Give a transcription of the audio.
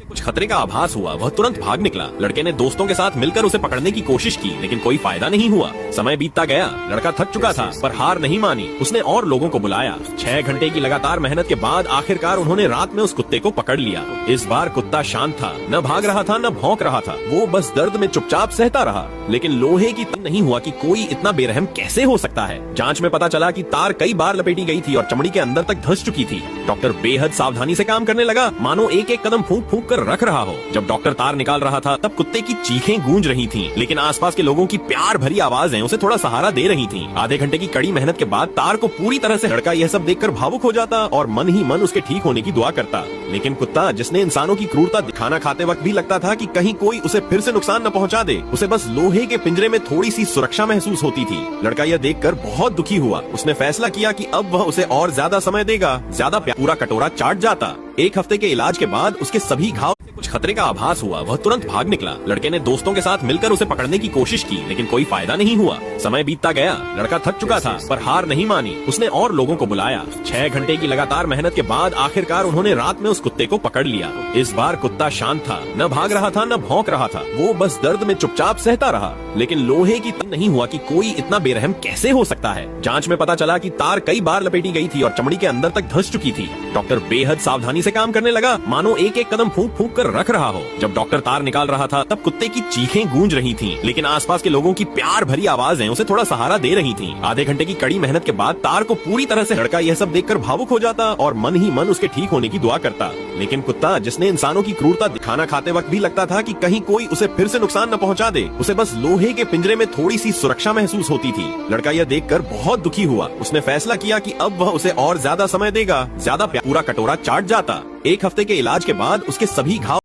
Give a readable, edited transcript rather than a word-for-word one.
कुछ खतरे का आभास हुआ, वह तुरंत भाग निकला। लड़के ने दोस्तों के साथ मिलकर उसे पकड़ने की कोशिश की, लेकिन कोई फायदा नहीं हुआ। समय बीतता गया, लड़का थक चुका था, पर हार नहीं मानी। उसने और लोगों को बुलाया। 6 घंटे की लगातार मेहनत के बाद आखिरकार उन्होंने रात में उस कुत्ते को पकड़ लिया। इस बार कुत्ता शांत था, न भाग रहा था न भौंक रहा था। वो बस दर्द में चुपचाप सहता रहा। लेकिन लोहे की नहीं हुआ कि कोई इतना बेरहम कैसे हो सकता है। जांच में पता चला कि तार कई बार लपेटी गई थी और चमड़ी के अंदर तक धंस चुकी थी। डॉक्टर बेहद सावधानी से काम करने लगा, मानो एक एक कदम फूंक फूंक कर रख रहा हो। जब डॉक्टर तार निकाल रहा था, तब कुत्ते की चीखें गूंज रही थीं, लेकिन आसपास के लोगों की प्यार भरी आवाजें उसे थोड़ा सहारा दे रही थीं। आधे घंटे की कड़ी मेहनत के बाद तार को पूरी तरह से लड़का यह सब देखकर भावुक हो जाता और मन ही मन उसके ठीक होने की दुआ करता। लेकिन कुत्ता, जिसने इंसानों की क्रूरता खाना खाते वक्त भी लगता था कि कहीं कोई उसे फिर से नुकसान न पहुंचा दे, उसे बस लोहे के पिंजरे में थोड़ी सी सुरक्षा महसूस होती थी। लड़का यह देखकर बहुत दुखी हुआ। उसने फैसला किया कि अब वह उसे और ज्यादा समय देगा, ज्यादा पूरा कटोरा चाट जाता। 1 हफ्ते के इलाज के बाद उसके सभी घाव से कुछ खतरे का आभास हुआ, वह तुरंत भाग निकला। लड़के ने दोस्तों के साथ मिलकर उसे पकड़ने की कोशिश की, लेकिन कोई फायदा नहीं हुआ। समय बीतता गया, लड़का थक चुका था, पर हार नहीं मानी। उसने और लोगों को बुलाया। 6 घंटे की लगातार मेहनत के बाद आखिरकार उन्होंने रात में उस कुत्ते को पकड़ लिया। इस बार कुत्ता शांत था, न भाग रहा था न भौंक रहा था। वो बस दर्द में चुपचाप सहता रहा। लेकिन लोहे की नहीं हुआ कि कोई इतना बेरहम कैसे हो सकता है। जांच में पता चला कि तार कई बार लपेटी गई थी और चमड़ी के अंदर तक धंस चुकी थी। डॉक्टर बेहद सावधानी से काम करने लगा, मानो एक एक कदम फूंक फूंक कर रख रहा हो। जब डॉक्टर तार निकाल रहा था, तब कुत्ते की चीखें गूंज रही थीं, लेकिन आसपास के लोगों की प्यार भरी आवाजें उसे थोड़ा सहारा दे रही थीं। आधे घंटे की कड़ी मेहनत के बाद तार को पूरी तरह से लड़का यह सब देखकर भावुक हो जाता और मन ही मन उसके ठीक होने की दुआ करता। लेकिन कुत्ता, जिसने इंसानों की क्रूरता खाना खाते वक्त भी लगता था कि कहीं कोई उसे फिर से नुकसान न पहुंचा दे, उसे बस लोहे के पिंजरे में थोड़ी सी सुरक्षा महसूस होती थी। लड़का यह देखकर बहुत दुखी हुआ। उसने फैसला किया कि अब वह उसे और ज्यादा समय देगा, ज्यादा पूरा कटोरा चाट जाता। 1 हफ्ते के इलाज के बाद उसके सभी घाव